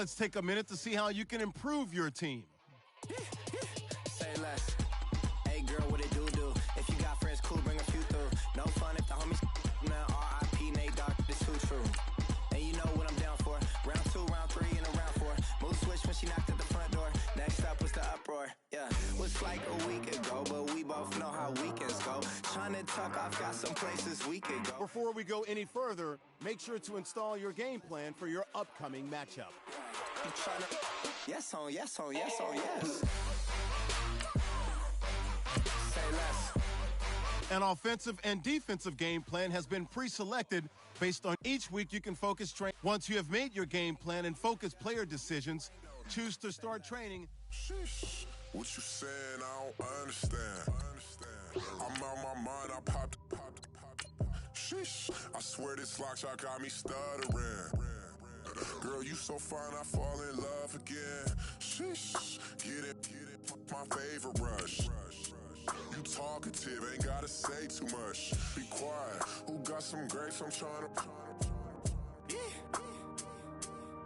let's take a minute to see how you can improve your team. Say less. Hey girl, what it do? If you got friends, cool, bring a few through. No fun if the homies now R.I.P. Nate Dogg, this too true. And you know what I'm down for. Round 2, round 3, and a round 4. Mood switch when she knocked at the front door. Next up was the uproar. Yeah, was like a week ago, but we both know how weekends go. Trying to tuck off, got some places we could go. Before we go any further, make sure to install your game plan for your upcoming matchup. I'm trying to yes on, yes on, yes on, yes. Say less. An offensive and defensive game plan has been pre-selected based on each week you can focus train. Once you have made your game plan and focus player decisions, choose to start training. Sheesh. What you saying? I don't understand. I'm out my mind. I popped. Sheesh. I swear this lock shot got me stuttering. Girl, you so fine, I fall in love again. Sheesh. Get it. My favorite rush. You talkative, ain't gotta say too much. Be quiet. Who got some grapes? I'm trying to.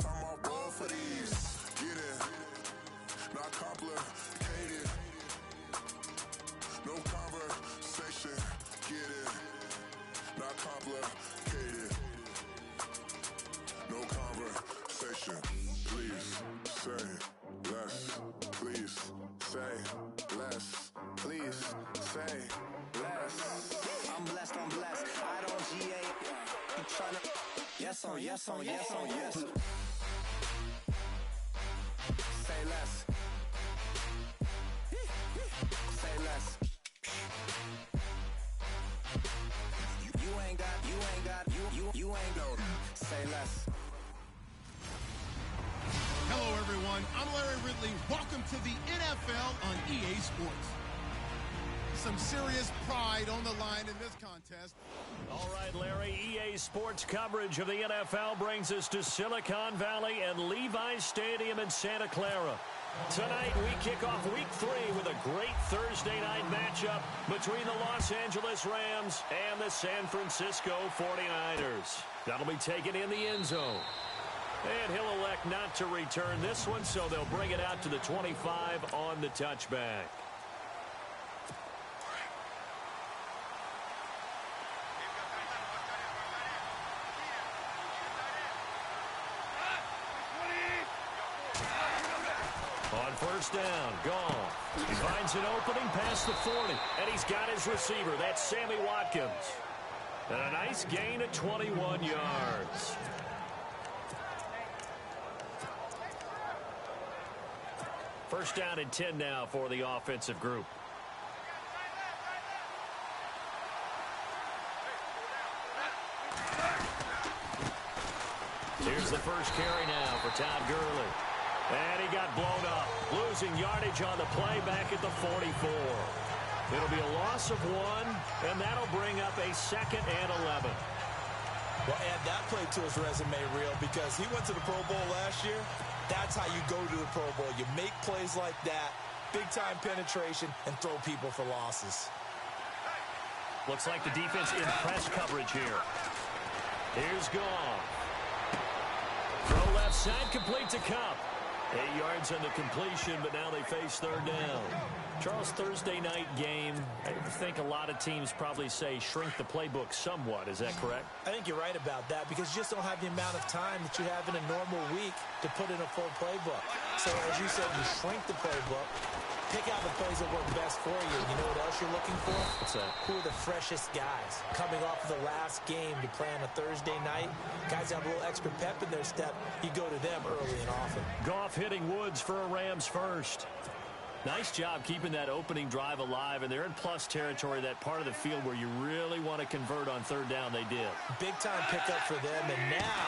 I'm all roll for these. Get it. Not complicated. No conversation. Get it. Not complicated. No conversation. Please say less. Please say less. Please say less. I'm blessed, I'm blessed. I don't GA. I'm trying to yes on, yes on, yes on, yes. Say less. Say less. You ain't got, you ain't no. Say less. Hello, everyone. I'm Larry Ridley. Welcome to the NFL on EA Sports. Some serious pride on the line in this contest. All right, Larry, EA Sports coverage of the NFL brings us to Silicon Valley and Levi's Stadium in Santa Clara. Tonight, we kick off Week 3 with a great Thursday night matchup between the Los Angeles Rams and the San Francisco 49ers. That'll be taken in the end zone. And he'll elect not to return this one, so they'll bring it out to the 25 on the touchback. On first down, Goff. He finds an opening past the 40, and he's got his receiver. That's Sammy Watkins. And a nice gain of 21 yards. First down and 10 now for the offensive group. Here's the first carry now for Todd Gurley. And he got blown up, losing yardage on the play back at the 44. It'll be a loss of 1, and that'll bring up a 2nd and 11. Well, add that play to his resume, Real, because he went to the Pro Bowl last year. That's how you go to the Pro Bowl. You make plays like that, big-time penetration, and throw people for losses. Looks like the defense in press coverage here. Here's Goff. Throw left side, complete to Kupp. 8 yards on the completion, but now they face third down. Charles, Thursday night game, I think a lot of teams probably say shrink the playbook somewhat. Is that correct? I think you're right about that because you just don't have the amount of time that you have in a normal week to put in a full playbook. So as you said, you shrink the playbook, pick out the plays that work best for you. You know what else you're looking for? What's that? Who are the freshest guys coming off of the last game to play on a Thursday night? Guys have a little extra pep in their step. You go to them early and often. Goff hitting Woods for a Rams first. Nice job keeping that opening drive alive, and they're in plus territory, that part of the field where you really want to convert on third down. They did. Big-time pickup for them, and now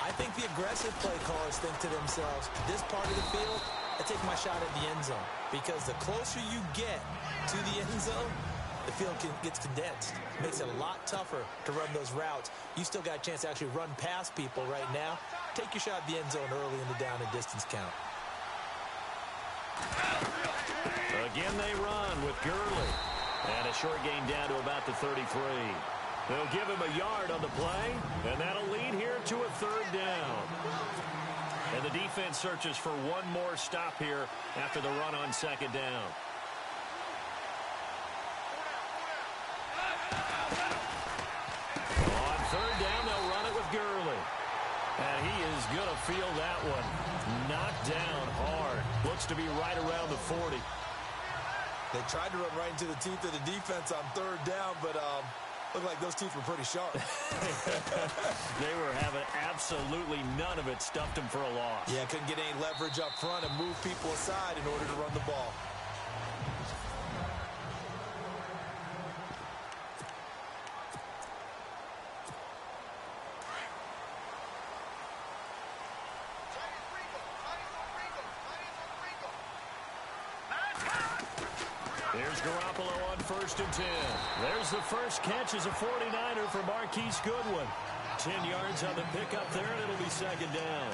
I think the aggressive play callers think to themselves, this part of the field, I take my shot at the end zone, because the closer you get to the end zone, the field gets condensed. Makes it a lot tougher to run those routes. You still got a chance to actually run past people right now. Take your shot at the end zone early in the down and distance count. Again they run with Gurley. And a short gain down to about the 33. They'll give him a yard on the play, and that'll lead here to a third down. And the defense searches for one more stop here after the run on second down. On third down, they'll run it with Gurley. And he is going to feel that one. Knocked down hard. Looks to be right around the 40. They tried to run right into the teeth of the defense on third down, but looked like those teeth were pretty sharp. They were having absolutely none of it. Stuffed him for a loss. Yeah, couldn't get any leverage up front and move people aside in order to run the ball. Here's Garoppolo on 1st and 10. There's the first catch as a 49er for Marquise Goodwin. 10 yards on the pickup there, and it'll be second down.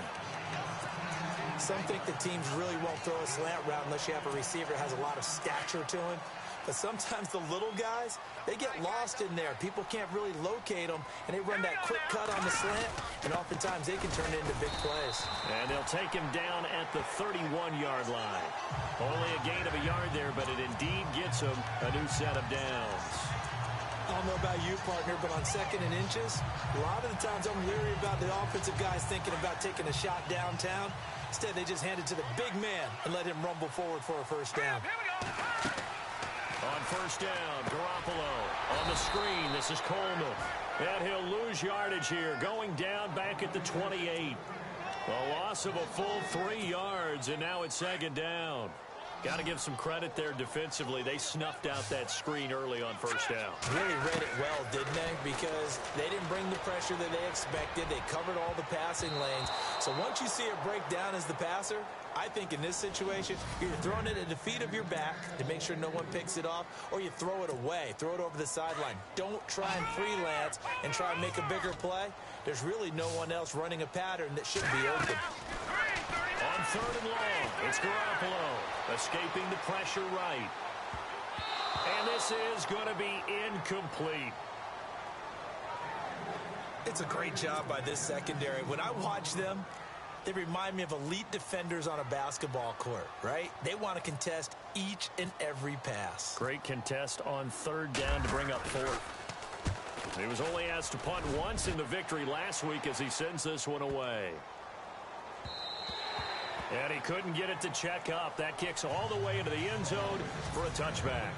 Some think the teams really won't throw a slant route unless you have a receiver that has a lot of stature to him. But sometimes the little guys, they get lost in there. People can't really locate them, and they run that quick cut on the slant, and oftentimes they can turn it into big plays. And they'll take him down at the 31-yard line. Only a gain of a yard there, but it indeed gets him a new set of downs. I don't know about you, partner, but on 2nd and inches, a lot of the times I'm leery about the offensive guys thinking about taking a shot downtown. Instead, they just hand it to the big man and let him rumble forward for a first down. On 1st down, Garoppolo on the screen. This is Coleman. And he'll lose yardage here, going down back at the 28. A loss of a full 3 yards, and now it's second down. Got to give some credit there defensively. They snuffed out that screen early on 1st down. Really read it well, didn't they? Because they didn't bring the pressure that they expected. They covered all the passing lanes. So once you see it break down as the passer, I think in this situation, you're throwing it at the feet of your back to make sure no one picks it off, or you throw it away, throw it over the sideline. Don't try and freelance and try and make a bigger play. There's really no one else running a pattern that should be open. On 3rd and long, it's Garoppolo escaping the pressure right. And this is going to be incomplete. It's a great job by this secondary. When I watch them, they remind me of elite defenders on a basketball court, right? They want to contest each and every pass. Great contest on 3rd down to bring up 4th. He was only asked to punt once in the victory last week as he sends this one away. And he couldn't get it to check up. That kicks all the way into the end zone for a touchback.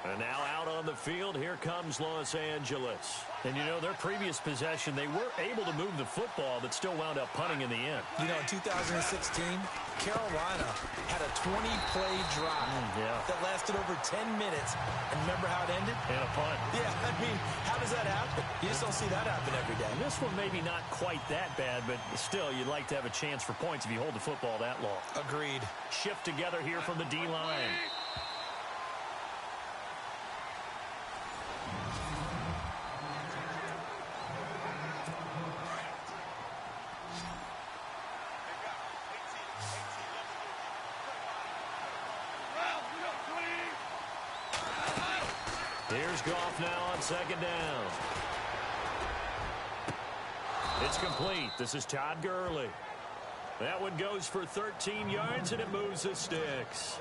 And now out on the field, here comes Los Angeles. And, you know, their previous possession, they were able to move the football, but still wound up punting in the end. You know, in 2016, Carolina had a 20-play drive that lasted over 10 minutes. And remember how it ended? And a punt. Yeah, I mean, how does that happen? You just don't see that happen every day. And this one maybe not quite that bad, but still, you'd like to have a chance for points if you hold the football that long. Agreed. Shift together here from the D-line. Here's Goff now on 2nd down. It's complete. This is Todd Gurley. That one goes for 13 yards, and it moves the sticks.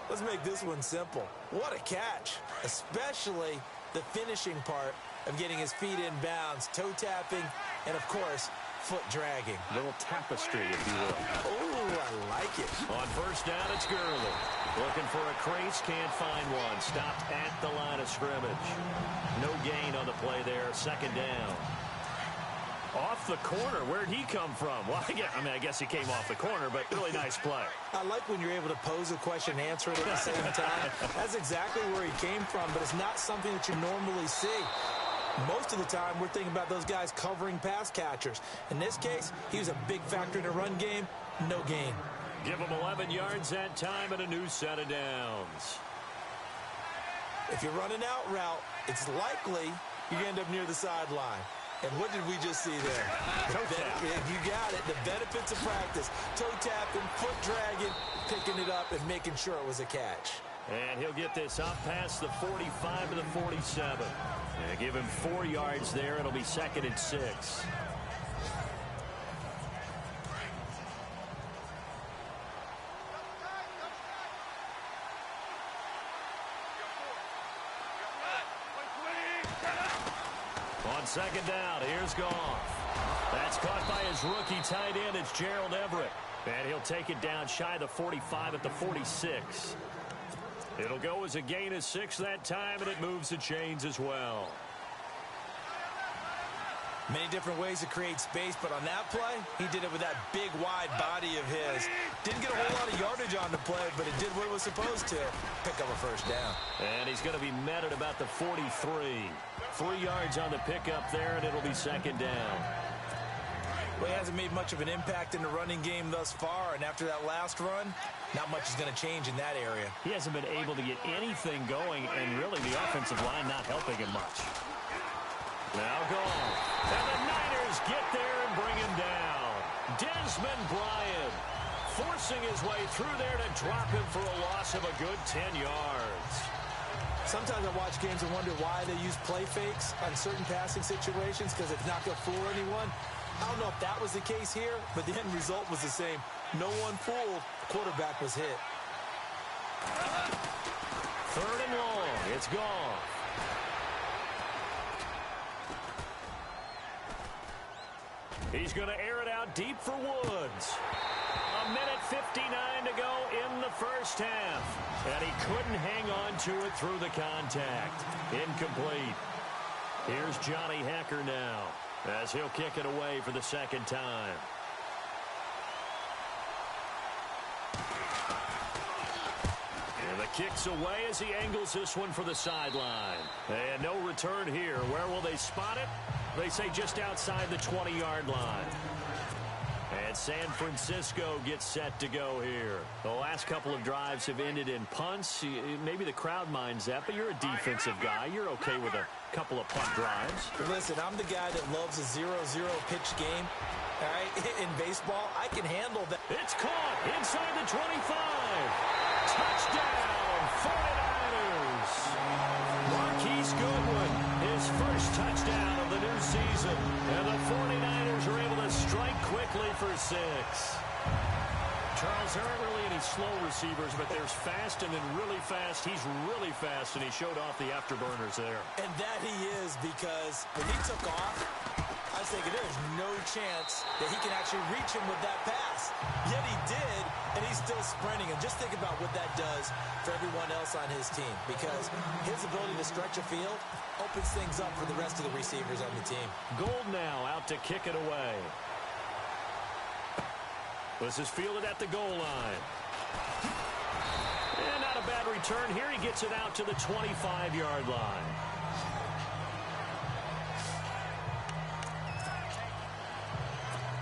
Let's make this one simple. What a catch, especially the finishing part of getting his feet in bounds, toe tapping, and, of course, foot dragging. Little tapestry, if you will. Oh, I like it. On 1st down, it's Gurley. Looking for a crease, can't find one. Stopped at the line of scrimmage. No gain on the play there, 2nd down. Off the corner, where'd he come from? Well, I guess he came off the corner, but really nice play. I like when you're able to pose a question and answer it at the same time. That's exactly where he came from, but it's not something that you normally see. Most of the time, we're thinking about those guys covering pass catchers. In this case, he was a big factor in the run game. No gain. Give him 11 yards that time and a new set of downs. If you're running out route, it's likely you end up near the sideline. And what did we just see there? Toe tap. You got it. The benefits of practice. Toe tapping, foot dragging, picking it up, and making sure it was a catch. And he'll get this up past the 45 to the 47. And give him 4 yards there. It'll be 2nd and 6. On 2nd down, here's Goff. That's caught by his rookie tight end. It's Gerald Everett. And he'll take it down shy of the 45 at the 46. It'll go as a gain of 6 that time, and it moves the chains as well. Many different ways to create space, but on that play, he did it with that big, wide body of his. Didn't get a whole lot of yardage on the play, but it did what it was supposed to. Pick up a first down. And he's going to be met at about the 43. 3 yards on the pickup there, and it'll be 2nd down. Well, he hasn't made much of an impact in the running game thus far, and after that last run, not much is going to change in that area. He hasn't been able to get anything going, and really the offensive line not helping him much. Now Goff. And the Niners get there and bring him down. Desmond Bryant forcing his way through there to drop him for a loss of a good 10 yards. Sometimes I watch games and wonder why they use play fakes on certain passing situations, because it's not going to fool anyone. I don't know if that was the case here, but the end result was the same. No one fooled. The quarterback was hit. 3rd and long. It's Goff. He's going to air it out deep for Woods. 1:59 to go in the first half. And he couldn't hang on to it through the contact. Incomplete. Here's Johnny Hecker now, as he'll kick it away for the 2nd time. And the kick's away as he angles this one for the sideline. And no return here. Where will they spot it? They say just outside the 20-yard line. And San Francisco gets set to go here. The last couple of drives have ended in punts. Maybe the crowd minds that, but you're a defensive guy. You're okay with a couple of punt drives. Listen, I'm the guy that loves a 0-0 pitch game. All right, in baseball, I can handle that. It's caught inside the 25. Touchdown, 49ers. Marquise Goodwin, his first touchdown of the new season. And the 49ers are able to strike quickly for 6. Charles, there aren't really any slow receivers, but there's fast and then really fast. He's really fast, and he showed off the afterburners there. And that he is, because when he took off, I was thinking there's no chance that he can actually reach him with that pass. Yet he did, and he's still sprinting. And just think about what that does for everyone else on his team, because his ability to stretch a field opens things up for the rest of the receivers on the team. Gold now out to kick it away. This is fielded at the goal line. And not a bad return here. He gets it out to the 25-yard line.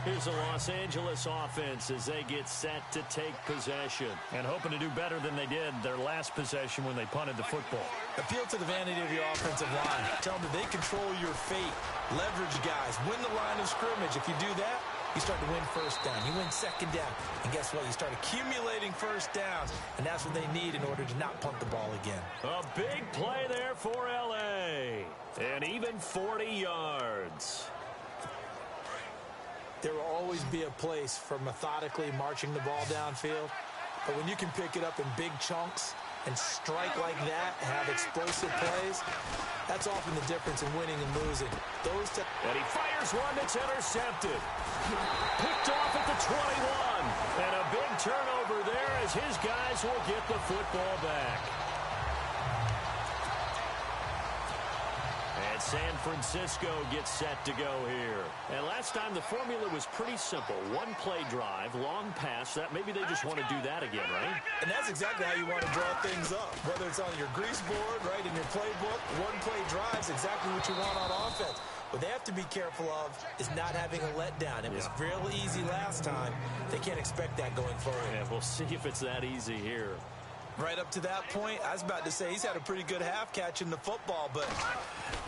Here's the Los Angeles offense as they get set to take possession and hoping to do better than they did their last possession when they punted the football. Appeal to the vanity of your offensive line. Tell them that they control your fate. Leverage guys. Win the line of scrimmage. If you do that, you start to win first down. You win 2nd down. And guess what? You start accumulating first downs. And that's what they need in order to not punt the ball again. A big play there for L.A. And even 40 yards. There will always be a place for methodically marching the ball downfield. But when you can pick it up in big chunks and strike like that, have explosive plays, that's often the difference in winning and losing. And he fires one that's intercepted. Picked off at the 21. And a big turnover there as his guys will get the football back. And San Francisco gets set to go here. And last time the formula was pretty simple. One play drive, long pass. That maybe they just want to do that again, right? And that's exactly how you want to draw things up. Whether it's on your grease board, right, in your playbook, one play drive's exactly what you want on offense. What they have to be careful of is not having a letdown. It was real easy last time. They can't expect that going forward. Yeah, we'll see if it's that easy here. Right up to that point, I was about to say he's had a pretty good half catching the football, but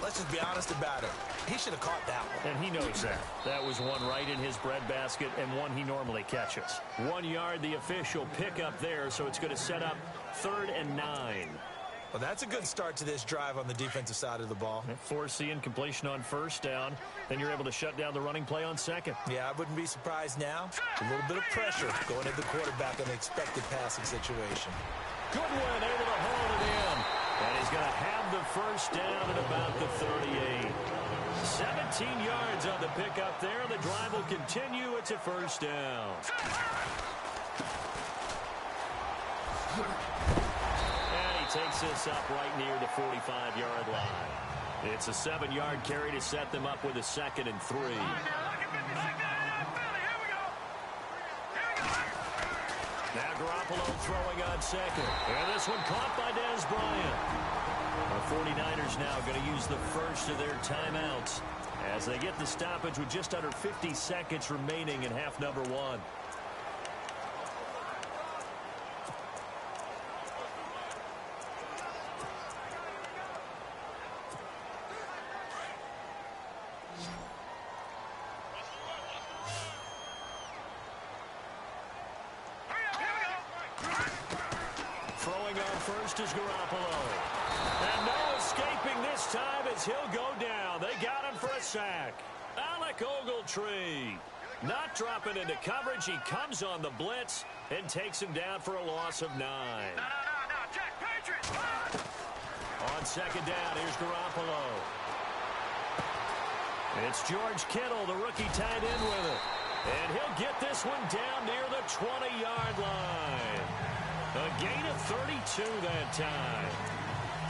let's just be honest about it. He should have caught that one. And he knows that. That was one right in his breadbasket and one he normally catches. 1 yard, the official pickup there, so it's going to set up 3rd and 9. Well, that's a good start to this drive on the defensive side of the ball. Force the incompletion on 1st down. Then you're able to shut down the running play on 2nd. Yeah, I wouldn't be surprised now. A little bit of pressure going at the quarterback in the expected passing situation. Goodwin able to hold it in. And he's going to have the 1st down at about the 38. 17 yards on the pickup there. The drive will continue. It's a 1st down. Takes this up right near the 45-yard line. It's a 7-yard carry to set them up with a 2nd and 3. Now Garoppolo throwing on 2nd. And this one caught by Dez Bryant. The 49ers now going to use the first of their timeouts as they get the stoppage with just under 50 seconds remaining in half number 1. First is Garoppolo. And no escaping this time as he'll go down. They got him for a sack. Alec Ogletree not dropping into coverage. He comes on the blitz and takes him down for a loss of 9. No, Jack Patriots. On 2nd down, here's Garoppolo. It's George Kittle, the rookie, tied in with it. And he'll get this one down near the 20-yard line. A gain of 32 that time.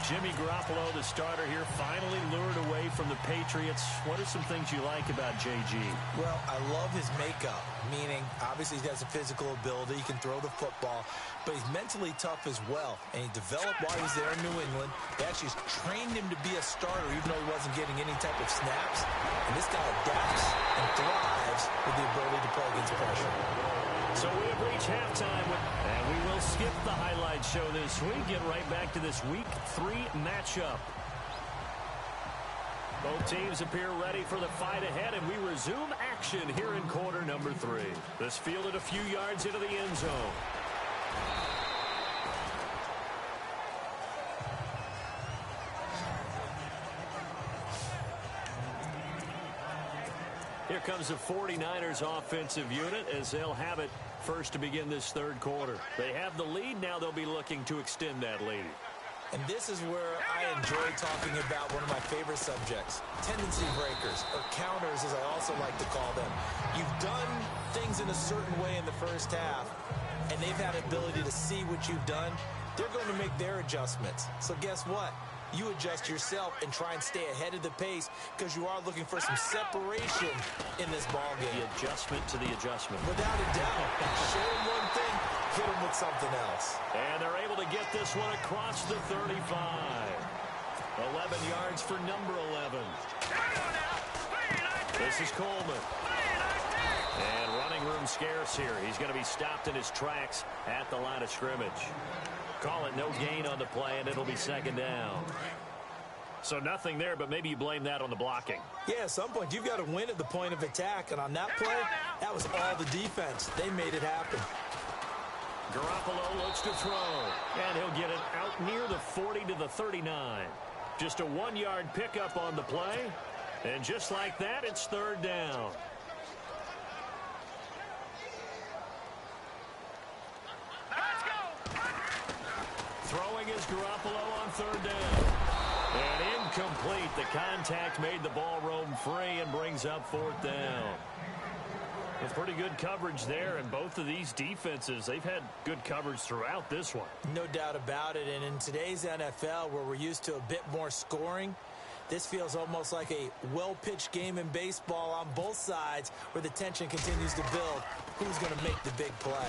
Jimmy Garoppolo, the starter here, finally lured away from the Patriots. What are some things you like about JG? Well, I love his makeup, meaning obviously he has a physical ability. He can throw the football, but he's mentally tough as well. And he developed while he was there in New England. They actually trained him to be a starter even though he wasn't getting any type of snaps. And this guy adapts and thrives with the ability to play against pressure. So we have reached halftime, and we will skip the highlight show this week. Get right back to this Week 3 matchup. Both teams appear ready for the fight ahead, and we resume action here in quarter number 3. This fielded a few yards into the end zone. Here comes the 49ers offensive unit as they'll have it first to begin this 3rd quarter. They have the lead. Now they'll be looking to extend that lead. And this is where I enjoy talking about one of my favorite subjects, tendency breakers, or counters as I also like to call them. You've done things in a certain way in the first half, and they've had ability to see what you've done. They're going to make their adjustments. So guess what? You adjust yourself and try and stay ahead of the pace because you are looking for some separation in this ball game. The adjustment to the adjustment. Without a doubt. Show them one thing, hit them with something else. And they're able to get this one across the 35. 11 yards for number 11. This is Coleman. And running room scarce here. He's going to be stopped in his tracks at the line of scrimmage. Call it no gain on the play, and it'll be 2nd down. So nothing there, but maybe you blame that on the blocking. Yeah, at some point, you've got to win at the point of attack. And on that play, that was all the defense. They made it happen. Garoppolo looks to throw. And he'll get it out near the 40 to the 39. Just a 1-yard pickup on the play. And just like that, it's 3rd down. Throwing is Garoppolo on 3rd down. And incomplete. The contact made the ball roam free and brings up 4th down. A pretty good coverage there, and both of these defenses, they've had good coverage throughout this one. No doubt about it, and in today's NFL, where we're used to a bit more scoring, this feels almost like a well-pitched game in baseball on both sides where the tension continues to build. Who's going to make the big play?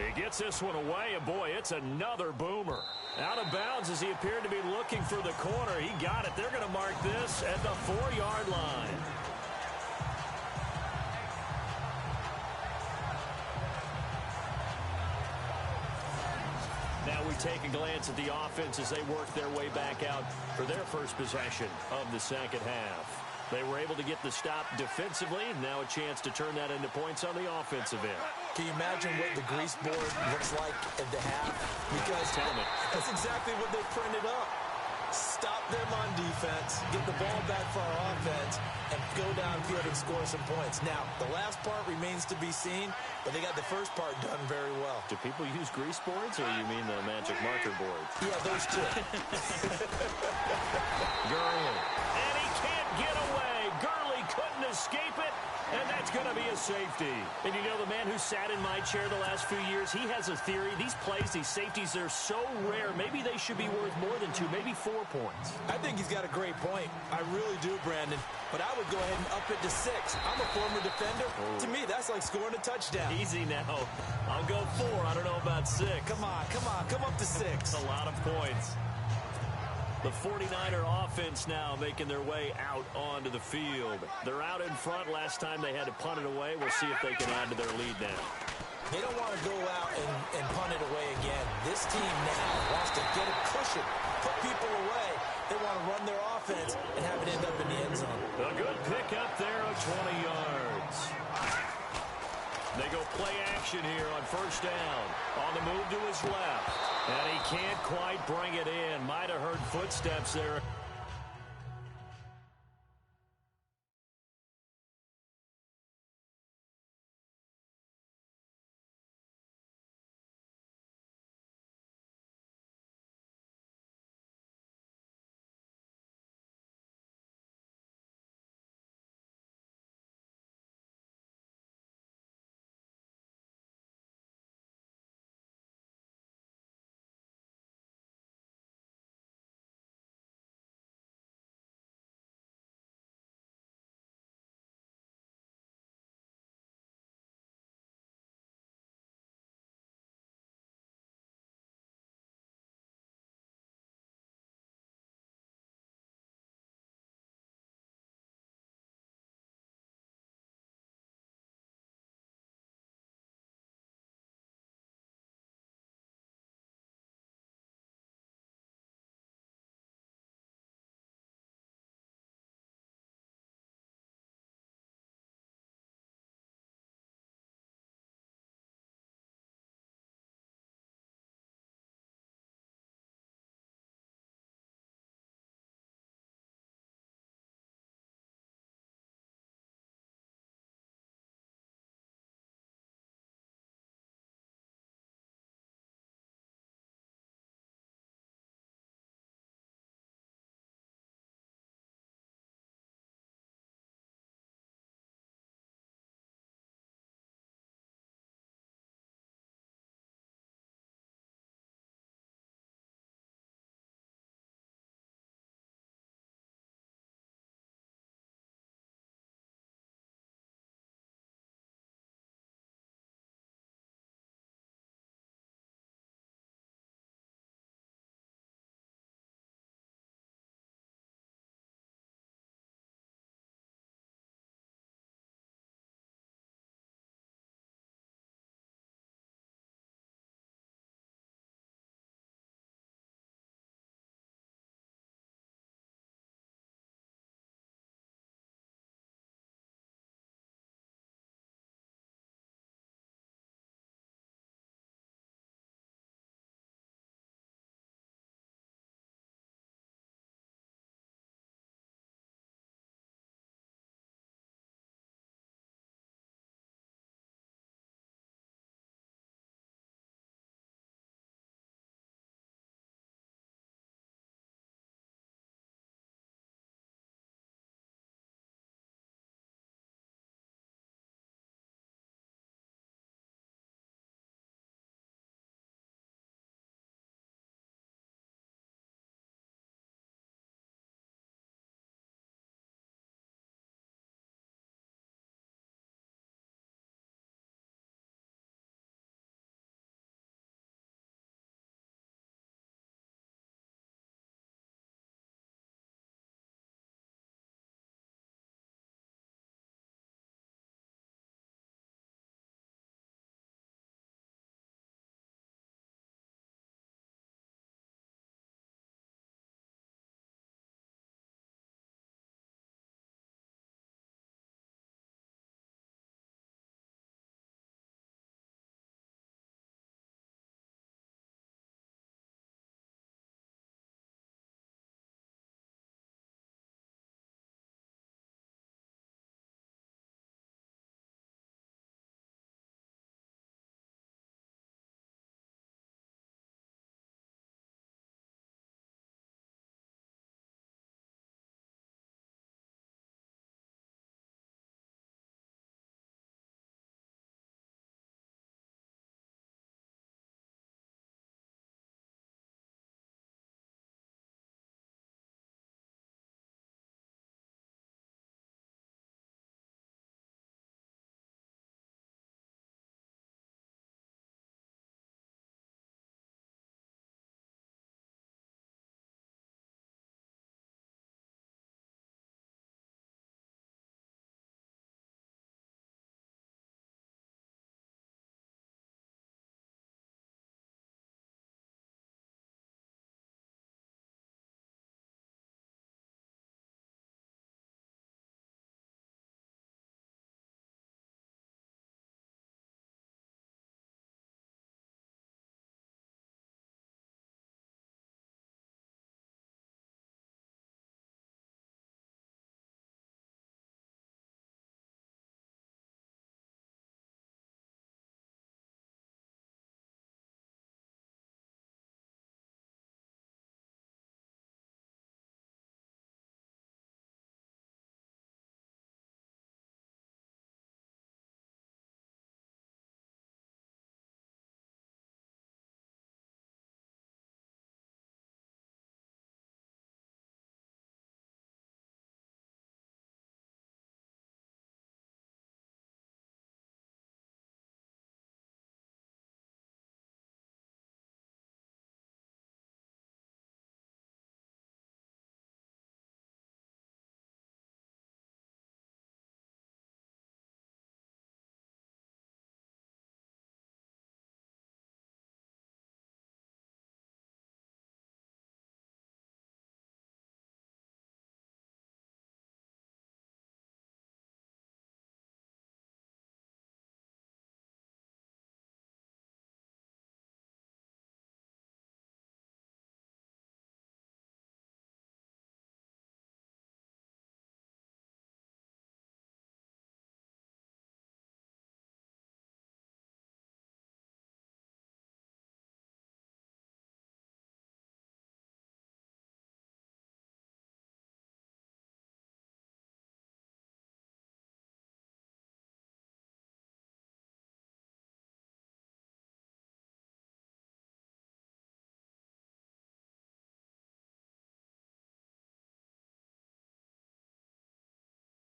He gets this one away, and boy, it's another boomer. Out of bounds as he appeared to be looking for the corner. He got it. They're going to mark this at the 4-yard line. Now we take a glance at the offense as they work their way back out for their first possession of the second half. They were able to get the stop defensively. Now a chance to turn that into points on the offensive end. Can you imagine what the grease board looks like at the half? Because that's exactly what they printed up. Stop them on defense, get the ball back for our offense, and go downfield and score some points. Now, the last part remains to be seen, but they got the first part done very well. Do people use grease boards, or you mean the magic marker boards? Yeah, those two. Gurley. And he can't get away. Gurley couldn't escape it. And that's going to be a safety. And you know, the man who sat in my chair the last few years, he has a theory. These plays, these safeties, they're so rare. Maybe they should be worth more than 2, maybe 4 points. I think he's got a great point. I really do, Brandon. But I would go ahead and up it to 6. I'm a former defender. Oh. To me, that's like scoring a touchdown. Easy now. I'll go 4. I don't know about 6. Come on. Come up to 6. A lot of points. The 49er offense now making their way out onto the field. They're out in front. Last time they had to punt it away. We'll see if they can add to their lead now. They don't want to go out and punt it away again. This team now wants to get a cushion, put people away. They want to run their offense and have it end up in the end zone. A good pickup there of 20 yards. They go play action here on first down. On the move to his left. And he can't quite bring it in. Might have heard footsteps there.